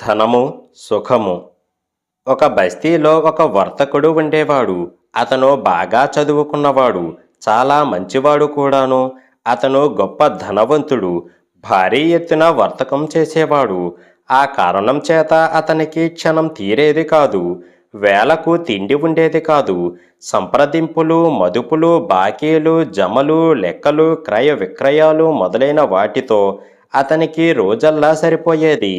ధనము, సుఖము. ఒక బస్తీలో ఒక వర్తకుడు ఉండేవాడు. అతను బాగా చదువుకున్నవాడు, చాలా మంచివాడు కూడాను. అతను గొప్ప ధనవంతుడు, భారీ ఎత్తున వర్తకం చేసేవాడు. ఆ కారణం చేత అతనికి క్షణం తీరేది కాదు. వేలకు తిండి ఉండేది కాదు. సంప్రదింపులు, మదుపులు, బాకీలు, జమలు, లెక్కలు, క్రయ విక్రయాలు మొదలైన వాటితో అతనికి రోజల్లా సరిపోయేది.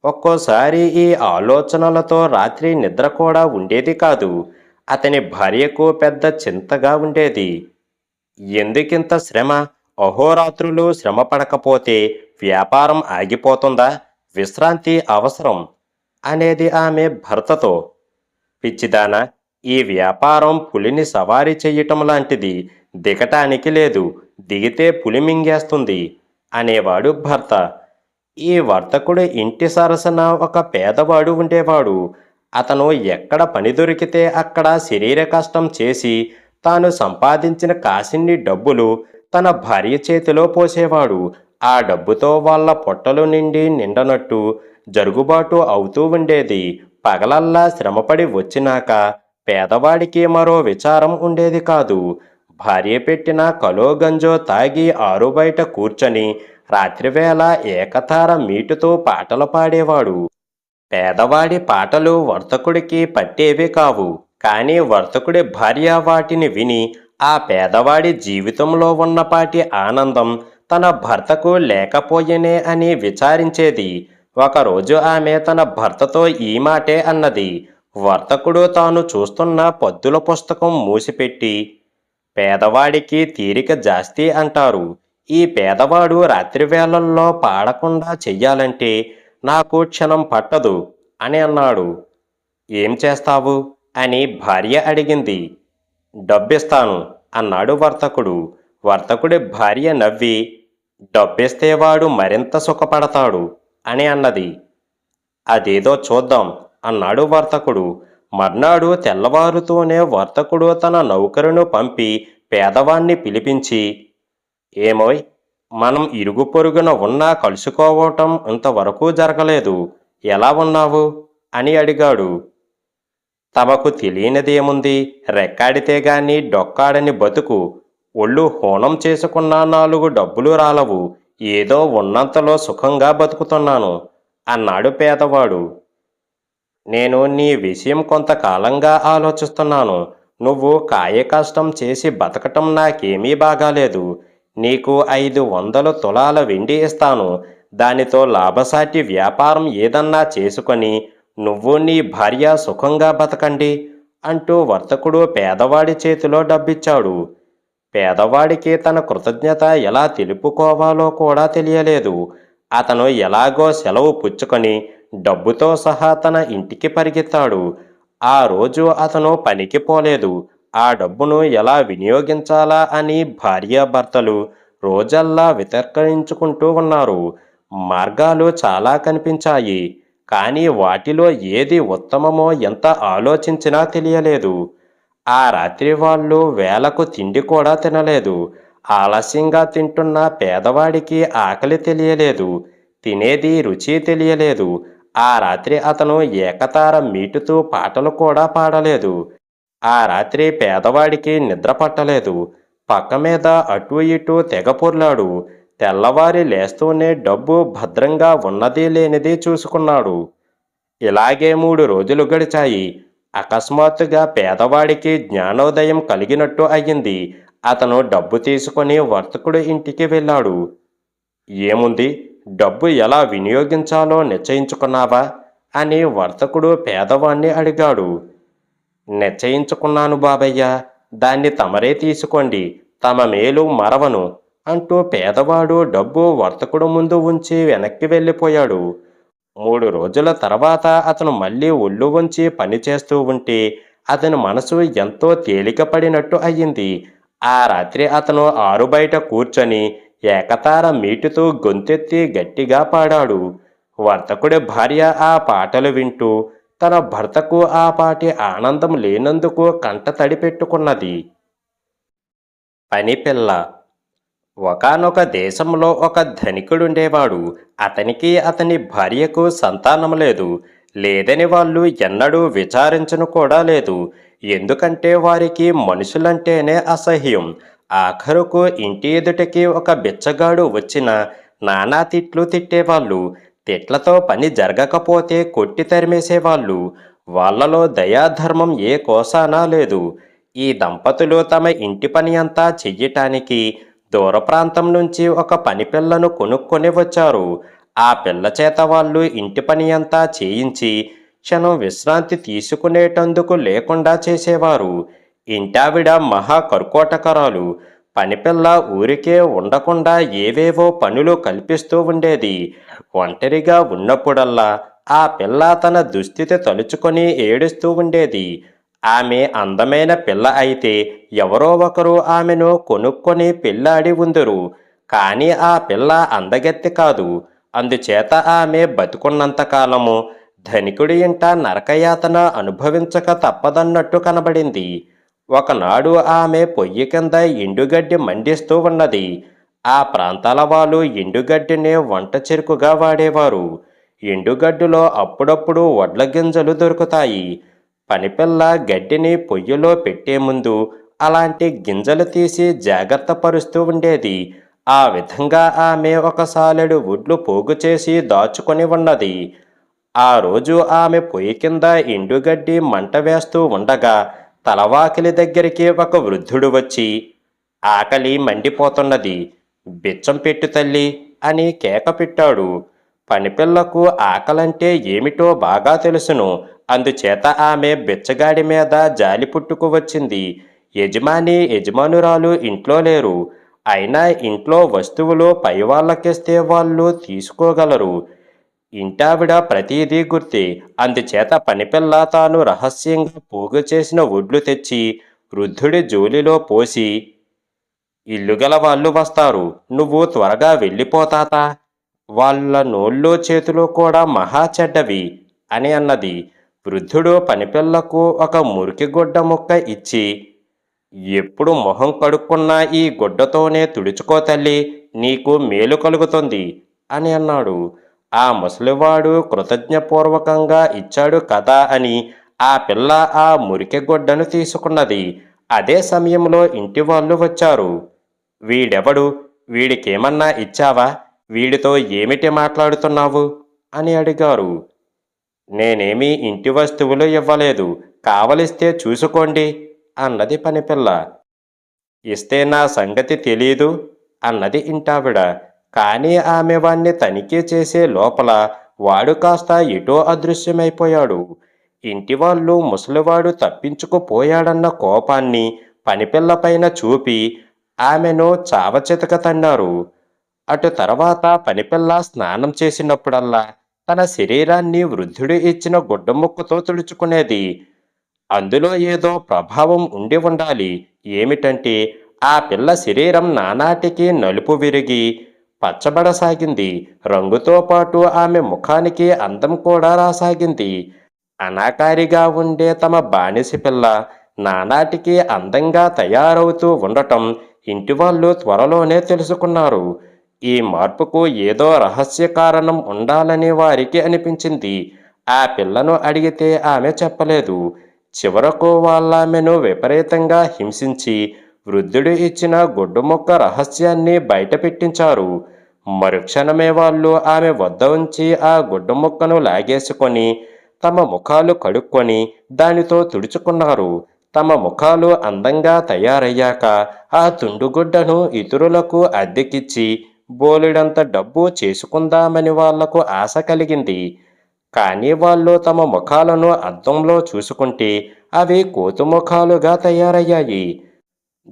ఒక్కోసారి ఈ ఆలోచనలతో రాత్రి నిద్ర కూడా ఉండేది కాదు. అతని భార్యకు పెద్ద చింతగా ఉండేది. ఎందుకింత శ్రమ? అహోరాత్రులు శ్రమ పడకపోతే వ్యాపారం ఆగిపోతుందా? విశ్రాంతి అవసరం అనేది ఆమె భర్తతో. పిచ్చిదానా, ఈ వ్యాపారం పులిని సవారీ చెయ్యటం లాంటిది. దిగటానికి లేదు, దిగితే పులి మింగేస్తుంది అనేవాడు భర్త. ఈ వర్తకుడు ఇంటి సరసన ఒక పేదవాడు ఉండేవాడు. అతను ఎక్కడ పని దొరికితే అక్కడ శరీర కష్టం చేసి తాను సంపాదించిన కాసిన్ని డబ్బులు తన భార్య చేతిలో పోసేవాడు. ఆ డబ్బుతో వాళ్ళ పొట్టలు నిండనట్టు జరుగుబాటు అవుతూ ఉండేది. పగలల్లా శ్రమపడి వచ్చినాక పేదవాడికి మరో విచారం ఉండేది కాదు. భార్య పెట్టిన కలో గంజో తాగి ఆరుబయట కూర్చొని రాత్రివేళ ఏకతార మీటుతో పాటలు పాడేవాడు. పేదవాడి పాటలు వర్తకుడికి పట్టేవి కావు. కానీ వర్తకుడి భార్య వాటిని విని ఆ పేదవాడి జీవితంలో ఉన్నపాటి ఆనందం తన భర్తకు లేకపోయేనే అని విచారించేది. ఒకరోజు ఆమె తన భర్తతో ఈ మాటే అన్నది. వర్తకుడు తాను చూస్తున్న పద్దుల పుస్తకం మూసిపెట్టి, పేదవాడికి తీరిక జాస్తి అంటారు. ఈ పేదవాడు రాత్రివేళల్లో పాడకుండా చెయ్యాలంటే నాకు క్షణం పట్టదు అని అన్నాడు. ఏం చేస్తావు అని భార్య అడిగింది. డబ్బిస్తాను అన్నాడు వర్తకుడు. వర్తకుడి భార్య నవ్వి, డబ్బిస్తే వాడు మరింత సుఖపడతాడు అని అన్నది. అదేదో చూద్దాం అన్నాడు వర్తకుడు. మర్నాడు తెల్లవారుతూనే వర్తకుడు తన నౌకరును పంపి పేదవాణ్ణి పిలిపించి, ఏమోయ్, మనం ఇరుగు పొరుగున ఉన్నా కలుసుకోవటం ఇంతవరకు జరగలేదు. ఎలా ఉన్నావు అని అడిగాడు. తమకు తెలియనిదేముంది, రెక్కాడితే గాని డొక్కాడని బతుకు. ఒళ్ళు హోనం చేసుకున్న 4 డబ్బులు రాలవు. ఏదో ఉన్నంతలో సుఖంగా బతుకుతున్నాను అన్నాడు పేదవాడు. నేను నీ విషయం కొంతకాలంగా ఆలోచిస్తున్నాను. నువ్వు కాయకష్టం చేసి బతకటం నాకేమీ బాగాలేదు. నీకు 500 తులాల వెండి ఇస్తాను. దానితో లాభసాటి వ్యాపారం ఏదన్నా చేసుకొని నువ్వు నీ భార్య సుఖంగా బతకండి అంటూ వర్తకుడు పేదవాడి చేతిలో డబ్బిచ్చాడు. పేదవాడికి తన కృతజ్ఞత ఎలా తెలుపుకోవాలో కూడా తెలియలేదు. అతను ఎలాగో సెలవు పుచ్చుకొని డబ్బుతో సహా తన ఇంటికి పరిగెత్తాడు. ఆ రోజు అతను పనికి పోలేదు. ఆ డబ్బును ఎలా వినియోగించాలా అని భార్యాభర్తలు రోజల్లా వితర్కించుకుంటూ ఉన్నారు. మార్గాలు చాలా కనిపించాయి, కానీ వాటిలో ఏది ఉత్తమమో ఎంత ఆలోచించినా తెలియలేదు. ఆ రాత్రి వాళ్ళు వేలకు తిండి కూడా తినలేదు. ఆలస్యంగా తింటున్న పేదవాడికి ఆకలి తెలియలేదు, తినేది రుచి తెలియలేదు. ఆ రాత్రి అతను ఏకతార మీటుతూ పాటలు కూడా పాడలేదు. ఆ రాత్రి పేదవాడికి నిద్ర పట్టలేదు. పక్క మీద అటూ ఇటూ తెగ పొర్లాడు. తెల్లవారి లేస్తూనే డబ్బు భద్రంగా ఉన్నది లేనిది చూసుకున్నాడు. ఇలాగే 3 రోజులు గడిచాయి. అకస్మాత్తుగా పేదవాడికి జ్ఞానోదయం కలిగినట్టు అయ్యింది. అతను డబ్బు తీసుకొని వర్తకుడి ఇంటికి వెళ్ళాడు. ఏముంది, డబ్బు ఎలా వినియోగించాలో నిశ్చయించుకున్నావా అని వర్తకుడు పేదవాణ్ణి అడిగాడు. నిశ్చయించుకున్నాను బాబయ్య, దాన్ని తమరే తీసుకోండి, తమ మేలు మరవను అంటూ పేదవాడు డబ్బు వర్తకుడు ముందు ఉంచి వెనక్కి వెళ్ళిపోయాడు. 3 రోజుల తర్వాత అతను మళ్ళీ ఒళ్ళు వంచి పనిచేస్తూ ఉంటే అతని మనసు ఎంతో తేలికపడినట్టు అయ్యింది. ఆ రాత్రి అతను ఆరుబయట కూర్చొని ఏకతార మీటుతూ గొంతెత్తి గట్టిగా పాడాడు. వర్తకుడి భార్య ఆ పాటలు వింటూ తన భర్తకు ఆ పాటి ఆనందం లేనందుకు కంట తడి పెట్టుకున్నది. పనిపిల్ల. ఒకానొక దేశంలో ఒక ధనికుడుండేవాడు. అతనికి అతని భార్యకు సంతానం లేదు. లేదని వాళ్ళు ఎన్నడూ విచారించను కూడా లేదు. ఎందుకంటే వారికి మనుషులంటేనే అసహ్యం. ఆఖరుకు ఇంటి ఎదుటికి ఒక బిచ్చగాడు వచ్చిన నానా తిట్లు తిట్టేవాళ్ళు. తిట్లతో పని జరగకపోతే కొట్టి తరిమేసేవాళ్ళు. వాళ్ళలో దయాధర్మం ఏ కోసానా లేదు. ఈ దంపతులు తమ ఇంటి పని అంతా చెయ్యటానికి దూర ప్రాంతం నుంచి ఒక పనిపిల్లను కొనుక్కొని వచ్చారు. ఆ పిల్ల చేత వాళ్ళు ఇంటి పని అంతా చేయించి క్షణం విశ్రాంతి తీసుకునేటందుకు లేకుండా చేసేవారు. ఇంటావిడ మహా కర్కోటకరాలు. పనిపిల్ల ఊరికే ఉండకుండా ఏవేవో పనులు కల్పిస్తూ ఉండేది. ఒంటరిగా ఉన్నప్పుడల్లా ఆ పిల్ల తన దుస్థితి తలుచుకొని ఏడుస్తూ ఉండేది. ఆమె అందమైన పిల్ల అయితే ఎవరో ఒకరు ఆమెను కొనుక్కొని పెళ్ళాడి ఉందురు. కానీ ఆ పిల్ల అందగత్తె కాదు. అందుచేత ఆమె బతికున్నంతకాలము ధనికుడి ఇంట నరకయాతన అనుభవించక తప్పదన్నట్టు కనబడింది. ఒకనాడు ఆమె పొయ్యి కింద ఎండుగడ్డి మండిస్తూ ఉన్నది. ఆ ప్రాంతాల వాళ్ళు ఎండుగడ్డినే వంట చెరుకుగా వాడేవారు. ఎండుగడ్డిలో అప్పుడప్పుడు వడ్ల గింజలు దొరుకుతాయి. పనిపిల్ల గడ్డిని పొయ్యిలో పెట్టే ముందు అలాంటి గింజలు తీసి జాగ్రత్త పరుస్తూ ఉండేది. ఆ విధంగా ఆమె ఒక సాలెడు వడ్లు పోగు చేసి దాచుకొని ఉన్నది. ఆ రోజు ఆమె పొయ్యి కింద ఎండుగడ్డి మంట వేస్తూ ఉండగా తలవాకిలి దగ్గరికి ఒక వృద్ధుడు వచ్చి, ఆకలి మండిపోతున్నది, బిచ్చం పెట్టు తల్లి అని కేక పెట్టాడు. పనిపిల్లకు ఆకలంటే ఏమిటో బాగా తెలుసును. అందుచేత ఆమె బిచ్చగాడి మీద జాలి పుట్టుకు వచ్చింది. యజమానురాలు ఇంట్లో లేరు. అయినా ఇంట్లో వస్తువులు పైవాళ్ళకిస్తే వాళ్ళు తీసుకోగలరు. ఇంటావిడ ప్రతీదీ గుర్తే. అందుచేత పనిపిల్ల తాను రహస్యంగా పోగు చేసిన వడ్లు తెచ్చి వృద్ధుడి జోలిలో పోసి, ఇల్లుగల వాళ్ళు వస్తారు, నువ్వు త్వరగా వెళ్ళిపోతాతా, వాళ్ళ నోళ్ళు చేతులు కూడా మహా చెడ్డవి అని అన్నది. వృద్ధుడు పనిపిల్లకు ఒక మురికి గుడ్డ ముక్క ఇచ్చి, ఎప్పుడు మొహం కడుక్కున్నా ఈ గుడ్డతోనే తుడుచుకో తల్లి, నీకు మేలు కలుగుతుంది అని అన్నాడు. ఆ ముసలివాడు కృతజ్ఞపూర్వకంగా ఇచ్చాడు కదా అని ఆ పిల్ల ఆ మురికి గుడ్డను తీసుకున్నది. అదే సమయంలో ఇంటి వాళ్ళు వచ్చారు. వీడెవడు? వీడికేమన్నా ఇచ్చావా? వీడితో ఏమిటి మాట్లాడుతున్నావు అని అడిగారు. నేనేమీ ఇంటి వస్తువులు ఇవ్వలేదు, కావలిస్తే చూసుకోండి అన్నది పనిపిల్ల. ఇస్తే నా సంగతి తెలీదు అన్నది ఇంటావిడ. కానీ ఆమె వాణ్ణి తనిఖీ చేసే లోపల వాడు కాస్త ఎటో అదృశ్యమైపోయాడు. ఇంటివాళ్ళు ముసలివాడు తప్పించుకుపోయాడన్న కోపాన్ని పనిపిల్ల పైన చూపి ఆమెను చావచితక తన్నారు. అటు తర్వాత పనిపిల్ల స్నానం చేసినప్పుడల్లా తన శరీరాన్ని వృద్ధుడు ఇచ్చిన గుడ్డముక్కతో తుడుచుకునేది. అందులో ఏదో ప్రభావం ఉండి ఉండాలి. ఏమిటంటే ఆ పిల్ల శరీరం నానాటికి నలుపు విరిగి పచ్చబడసాగింది. రంగుతో పాటు ఆమె ముఖానికి అందం కూడా రాసాగింది. అనాకారిగా ఉండే తమ బానిస పిల్ల నానాటికి అందంగా తయారవుతూ ఉండటం ఇంటివాళ్ళు త్వరలోనే తెలుసుకున్నారు. ఈ మార్పుకు ఏదో రహస్య కారణం ఉండాలని వారికి అనిపించింది. ఆ పిల్లను అడిగితే ఆమె చెప్పలేదు. చివరకు వాళ్ళామెను విపరీతంగా హింసించి వృద్ధుడు ఇచ్చిన గుడ్డుముక్క రహస్యాన్ని బయటపెట్టించారు. మరుక్షణమే వాళ్ళు ఆమె వద్ద ఉంచి ఆ గుడ్డుముక్కను లాగేసుకొని తమ ముఖాలు కడుక్కొని దానితో తుడుచుకున్నారు. తమ ముఖాలు అందంగా తయారయ్యాక ఆ తుండుగుడ్డను ఇతరులకు అద్దెకిచ్చి బోలెడంత డబ్బు చేసుకుందామని వాళ్లకు ఆశ కలిగింది. కానీ వాళ్ళు తమ ముఖాలను అద్దంలో చూసుకుంటే అవి కోతుముఖాలుగా తయారయ్యాయి.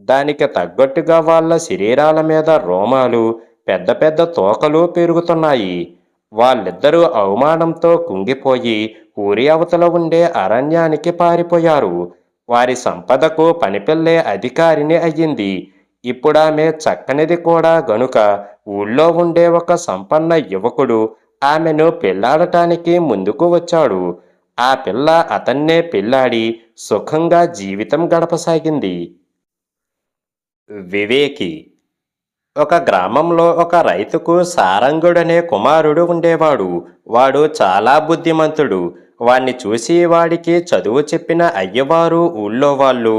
దానికి తగ్గట్టుగా వాళ్ళ శరీరాల మీద రోమాలు, పెద్ద పెద్ద తోకలు పెరుగుతున్నాయి. వాళ్ళిద్దరూ అవమానంతో కుంగిపోయి ఊరి అవతల ఉండే అరణ్యానికి పారిపోయారు. వారి సంపదకు పనిపిల్లే అధికారిని అయ్యింది. ఇప్పుడామె చక్కనిది కూడా గనుక ఊళ్ళో ఉండే ఒక సంపన్న యువకుడు ఆమెను పెళ్లాడటానికి ముందుకు వచ్చాడు. ఆ పిల్ల అతన్నే పెళ్లాడి సుఖంగా జీవితం గడపసాగింది. వివేకి. ఒక గ్రామంలో ఒక రైతుకు సారంగుడనే కుమారుడు ఉండేవాడు. వాడు చాలా బుద్ధిమంతుడు. వాణ్ణి చూసి వాడికి చదువు చెప్పిన అయ్యవారు, ఊళ్ళో వాళ్ళు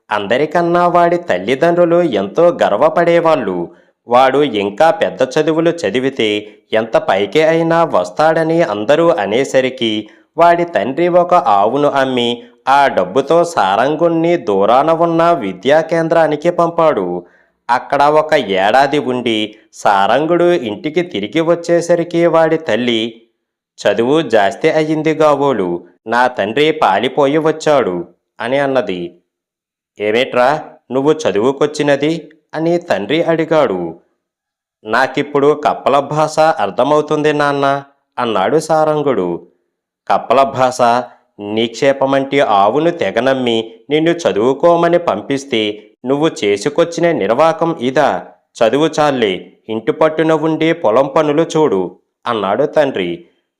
అందరికన్నా వాడి తల్లిదండ్రులు ఎంతో గర్వపడేవాళ్ళు. వాడు ఇంకా పెద్ద చదువులు చదివితే ఎంత పైకి అయినా వస్తాడని అందరూ అనేసరికి వాడి తండ్రి ఒక ఆవును అమ్మి ఆ డబ్బుతో సారంగుణ్ణి దూరాన ఉన్న విద్యా కేంద్రానికి పంపాడు. అక్కడ ఒక ఏడాది ఉండి సారంగుడు ఇంటికి తిరిగి వచ్చేసరికి వాడి తల్లి, చదువు జాస్తి అయ్యింది గావోలు, నా తండ్రి పాలిపోయి వచ్చాడు అని అన్నది. ఏమేట్రా నువ్వు చదువుకొచ్చినది అని తండ్రి అడిగాడు. నాకిప్పుడు కప్పల భాష అర్థమవుతుంది నాన్న అన్నాడు సారంగుడు. కప్పల భాష, నిక్షేపమంటి ఆవును తెగనమ్మి నిన్ను చదువుకోమని పంపిస్తే నువ్వు చేసుకొచ్చిన నిర్వాకం ఇదా? చదువు చాలే, ఇంటి పట్టున ఉండి పొలం పనులు చూడు అన్నాడు తండ్రి.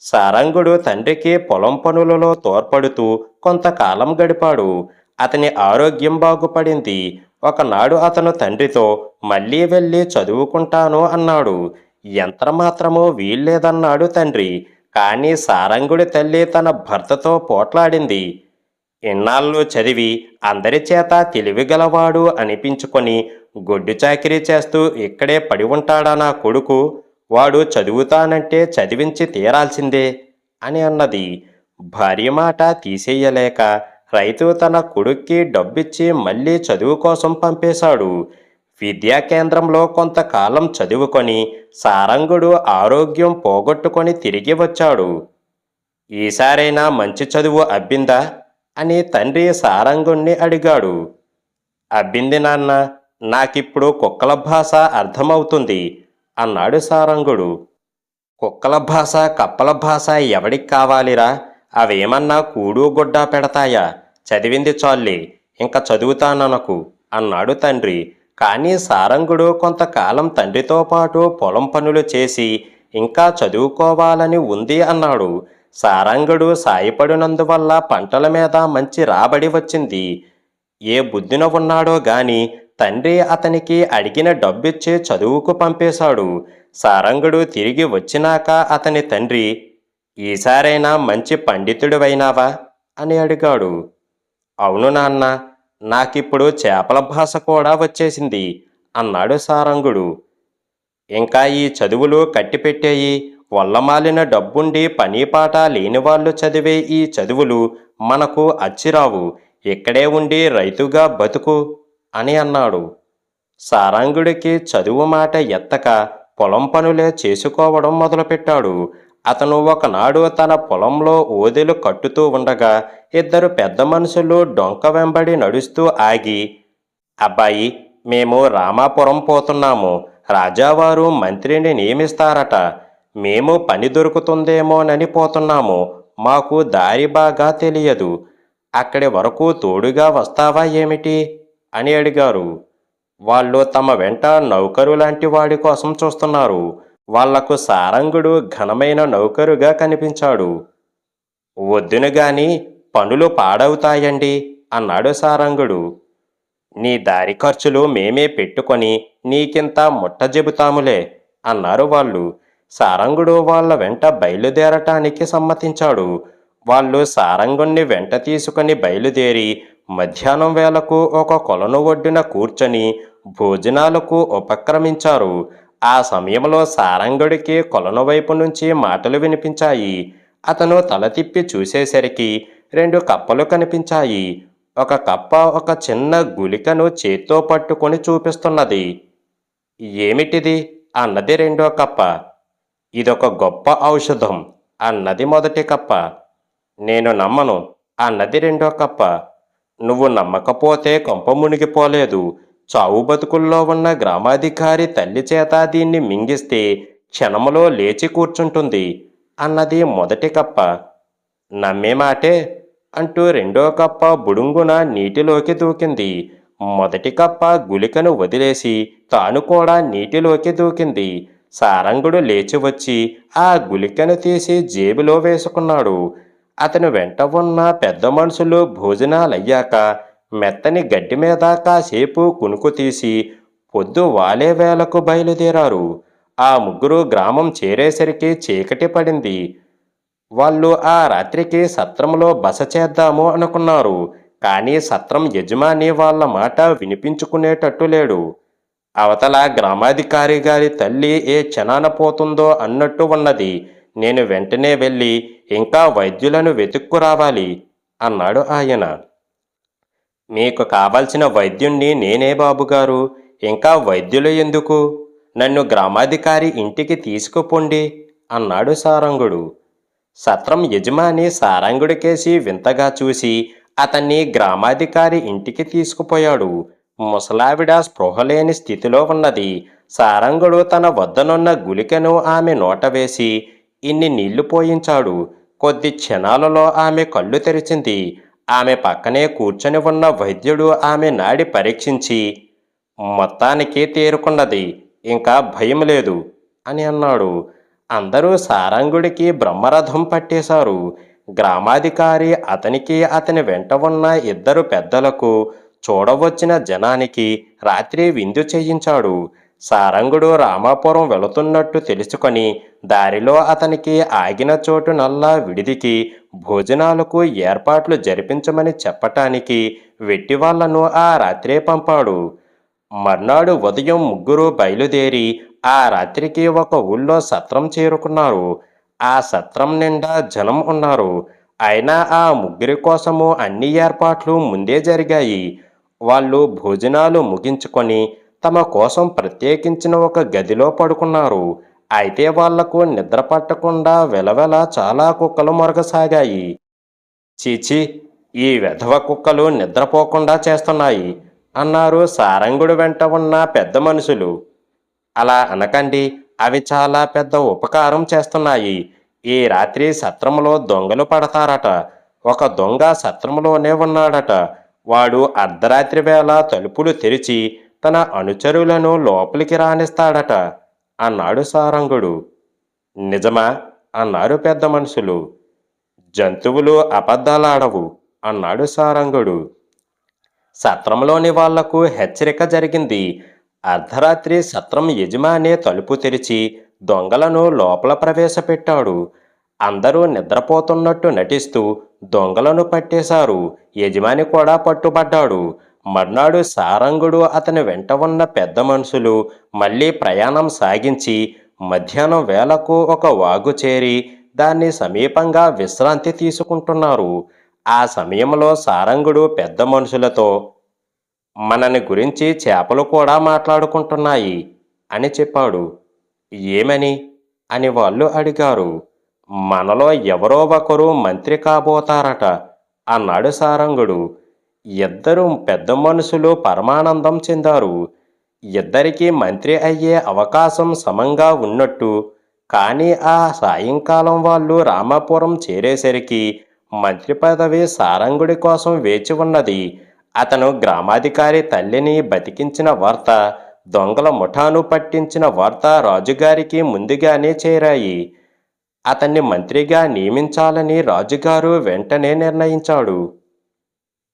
సారంగుడు తండ్రికి పొలం పనులలో తోడ్పడుతూ కొంతకాలం గడిపాడు. అతని ఆరోగ్యం బాగుపడింది. ఒకనాడు అతను తండ్రితో మళ్ళీ వెళ్ళి చదువుకుంటాను అన్నాడు. ఎంతమాత్రమూ వీల్లేదన్నాడు తండ్రి. కానీ సారంగుడి తల్లి తన భర్తతో పోట్లాడింది. ఇన్నాళ్ళు చదివి అందరి చేత తెలివిగలవాడు అనిపించుకొని గొడ్డు చాకిరీ చేస్తూ ఇక్కడే పడి ఉంటాడా నా కొడుకు? వాడు చదువుతానంటే చదివించి తీరాల్సిందే అని అన్నది. భార్య మాట తీసేయలేక రైతు తన కొడుక్కి డబ్బిచ్చి మళ్ళీ చదువు కోసం పంపేశాడు. విద్యా కేంద్రంలో కొంతకాలం చదువుకొని సారంగుడు ఆరోగ్యం పోగొట్టుకొని తిరిగి వచ్చాడు. ఈసారైనా మంచి చదువు అబ్బిందా అని తండ్రి సారంగుణ్ణి అడిగాడు. అబ్బింది నాన్న, నాకిప్పుడు కుక్కల భాష అర్థమవుతుంది అన్నాడు సారంగుడు. కుక్కల భాష, కప్పల భాష ఎవడికి కావాలిరా? అవేమన్నా కూడు గుడ్డ పెడతాయా? చదివింది చాలే, ఇంకా చదువుతాననకు అన్నాడు తండ్రి. కానీ సారంగుడు కొంతకాలం తండ్రితో పాటు పొలం పనులు చేసి ఇంకా చదువుకోవాలని ఉంది అన్నాడు. సారంగుడు సాయపడినందువల్ల పంటల మీద మంచి రాబడి వచ్చింది. ఏ బుద్ధిన ఉన్నాడో గాని తండ్రి అతనికి అడిగిన డబ్బిచ్చి చదువుకు పంపేశాడు. సారంగుడు తిరిగి వచ్చినాక అతని తండ్రి, ఈసారైనా మంచి పండితుడివైనావా అని అడిగాడు. అవును నాన్న, నాకిప్పుడు చేపల భాష కూడా వచ్చేసింది అన్నాడు సారంగుడు. ఇంకా ఈ చదువులు కట్టిపెట్టేయి. వల్లమాలిన డబ్బుండి పనీపాట లేనివాళ్ళు చదివే ఈ చదువులు మనకు అచ్చిరావు. ఇక్కడే ఉండి రైతుగా బతుకు అని అన్నాడు. సారంగుడికి చదువు మాట ఎత్తక పొలం పనులే చేసుకోవడం మొదలుపెట్టాడు. అతను ఒకనాడు తన పొలంలో ఓదెలు కట్టుతూ ఉండగా ఇద్దరు పెద్ద మనుషులు డొంక వెంబడి నడుస్తూ ఆగి, అబ్బాయి, మేము రామాపురం పోతున్నాము. రాజావారు మంత్రిని నియమిస్తారట. మేము పని దొరుకుతుందేమోనని పోతున్నాము. మాకు దారి బాగా తెలియదు. అక్కడి వరకు తోడుగా వస్తావా ఏమిటి అని అడిగారు. వాళ్ళు తమ వెంట నౌకరు లాంటి వాడి కోసం చూస్తున్నారు. వాళ్లకు సారంగుడు ఘనమైన నౌకరుగా కనిపించాడు. వద్దును గాని పనులు పాడవుతాయండి అన్నాడు సారంగుడు. నీ దారి ఖర్చులు మేమే పెట్టుకొని నీకింత ముట్ట చెబుతాములే అన్నారు వాళ్ళు. సారంగుడు వాళ్ళ వెంట బయలుదేరటానికి సమ్మతించాడు. వాళ్ళు సారంగుణ్ణి వెంట తీసుకుని బయలుదేరి మధ్యాహ్నం వేళకు ఒక కొలను ఒడ్డున కూర్చొని భోజనాలకు ఉపక్రమించారు. ఆ సమయంలో సారంగుడికి కొలను వైపు నుంచి మాటలు వినిపించాయి. అతను తల తిప్పి చూసేసరికి 2 కప్పలు కనిపించాయి. ఒక కప్ప ఒక చిన్న గుళికను చేత్తో పట్టుకొని చూపిస్తున్నది. ఏమిటిది అన్నది రెండో కప్ప. ఇదొక గొప్ప ఔషధం అన్నది మొదటి కప్ప. నేను నమ్మను అన్నది రెండో కప్ప. నువ్వు నమ్మకపోతే కొంప మునిగిపోలేదు. చావు బతుకుల్లో ఉన్న గ్రామాధికారి తల్లి చేత దీన్ని మింగిస్తే క్షణములో లేచి కూర్చుంటుంది అన్నది మొదటి కప్ప. నమ్మే మాటే అంటూ రెండో కప్ప బుడుంగున నీటిలోకి దూకింది. మొదటి కప్ప గుళికను వదిలేసి తాను కూడా నీటిలోకి దూకింది. సారంగుడు లేచి వచ్చి ఆ గుళికను తీసి జేబులో వేసుకున్నాడు. అతను వెంట ఉన్న పెద్ద మనుషులు భోజనాలయ్యాక మెత్తని గడ్డి మీద కాసేపు కునుకు తీసి పొద్దు వాలే వేళకు బయలుదేరారు. ఆ ముగ్గురు గ్రామం చేరేసరికి చీకటి పడింది. వాళ్ళు ఆ రాత్రికి సత్రంలో బస చేద్దాము అనుకున్నారు. కానీ సత్రం యజమాని వాళ్ళ మాట వినిపించుకునేటట్టు లేడు. అవతల గ్రామాధికారి గారి తల్లి ఏ క్షణాన పోతుందో అన్నట్టు ఉన్నది. నేను వెంటనే వెళ్ళి ఇంకా వైద్యులను వెతుక్కురావాలి అన్నాడు ఆయన. మీకు కావలసిన వైద్యుణ్ణి నేనే బాబుగారు. ఇంకా వైద్యులు ఎందుకు? నన్ను గ్రామాధికారి ఇంటికి తీసుకుపోండి అన్నాడు సారంగుడు. సత్రం యజమాని సారంగుడికేసి వింతగా చూసి అతన్ని గ్రామాధికారి ఇంటికి తీసుకుపోయాడు. ముసలావిడ స్పృహలేని స్థితిలో ఉన్నది. సారంగుడు తన వద్దనున్న గుళికను ఆమె నోట వేసి ఇన్ని నీళ్లు పోయించాడు. కొద్ది క్షణాలలో ఆమె కళ్ళు తెరిచింది. ఆమె పక్కనే కూర్చొని ఉన్న వైద్యుడు ఆమె నాడి పరీక్షించి మొత్తానికి తేరుకున్నది, ఇంకా భయం లేదు అని అన్నాడు. అందరూ సారంగుడికి బ్రహ్మరథం పట్టేశారు. గ్రామాధికారి అతనికి అతని వెంట ఉన్న ఇద్దరు పెద్దలకు, చూడవచ్చిన జనానికి రాత్రి విందు చేయించాడు. సారంగుడు రామాపురం వెళుతున్నట్టు తెలుసుకొని దారిలో అతనికి ఆగిన చోటు నల్లా విడిదికి భోజనాలకు ఏర్పాట్లు జరిపించమని చెప్పటానికి వెట్టివాళ్లను ఆ రాత్రే పంపాడు. మర్నాడు ఉదయం ముగ్గురు బయలుదేరి ఆ రాత్రికి ఒక ఊళ్ళో సత్రం చేరుకున్నారు. ఆ సత్రం నిండా జనం ఉన్నారు. అయినా ఆ ముగ్గురి కోసము అన్ని ఏర్పాట్లు ముందే జరిగాయి. వాళ్ళు భోజనాలు ముగించుకొని తమ కోసం ప్రత్యేకించిన ఒక గదిలో పడుకున్నారు. అయితే వాళ్లకు నిద్ర పట్టకుండా వెలవెల చాలా కుక్కలు మొరగసాగాయి. చీచి, ఈ వెధవ కుక్కలు నిద్రపోకుండా చేస్తున్నాయి అన్నారు సారంగుడు వెంట ఉన్న పెద్ద మనుషులు. అలా అనకండి, అవి చాలా పెద్ద ఉపకారం చేస్తున్నాయి. ఈ రాత్రి సత్రంలో దొంగలు పడతారట. ఒక దొంగ సత్రంలోనే ఉన్నాడట. వాడు అర్ధరాత్రి వేళ తలుపులు తెరిచి తన అనుచరులను లోపలికి రానిస్తాడట అన్నాడు సారంగుడు. నిజమా అన్నారు పెద్ద మనుషులు. జంతువులు అబద్ధాలాడవు అన్నాడు సారంగుడు. సత్రంలోని వాళ్లకు హెచ్చరిక జరిగింది. అర్ధరాత్రి సత్రం యజమానే తలుపు తెరిచి దొంగలను లోపల ప్రవేశపెట్టాడు. అందరూ నిద్రపోతున్నట్టు నటిస్తూ దొంగలను పట్టేశారు. యజమాని కూడా పట్టుబడ్డాడు. మర్నాడు సారంగుడు అతని వెంట ఉన్న పెద్ద మనుషులు మళ్ళీ ప్రయాణం సాగించి మధ్యాహ్నం వేళకు ఒక వాగు చేరి దాన్ని సమీపంగా విశ్రాంతి తీసుకుంటున్నారు. ఆ సమయంలో సారంగుడు పెద్ద మనుషులతో, మనని గురించి చేపలు కూడా మాట్లాడుకుంటున్నాయి అని చెప్పాడు. ఏమని అని వాళ్ళు అడిగారు. మనలో ఎవరో ఒకరు మంత్రి కాబోతారట అన్నాడు సారంగుడు. ఇద్దరు పెద్ద మనుషులు పరమానందం చెందారు. ఇద్దరికీ మంత్రి అయ్యే అవకాశం సమంగా ఉన్నట్టు. కానీ ఆ సాయంకాలం వాళ్ళు రామాపురం చేరేసరికి మంత్రి పదవి సారంగుడి కోసం వేచి ఉన్నది. అతను గ్రామాధికారి తల్లిని బతికించిన వార్త, దొంగల ముఠాను పట్టించిన వార్త రాజుగారికి ముందుగానే చేరాయి. అతన్ని మంత్రిగా నియమించాలని రాజుగారు వెంటనే నిర్ణయించాడు.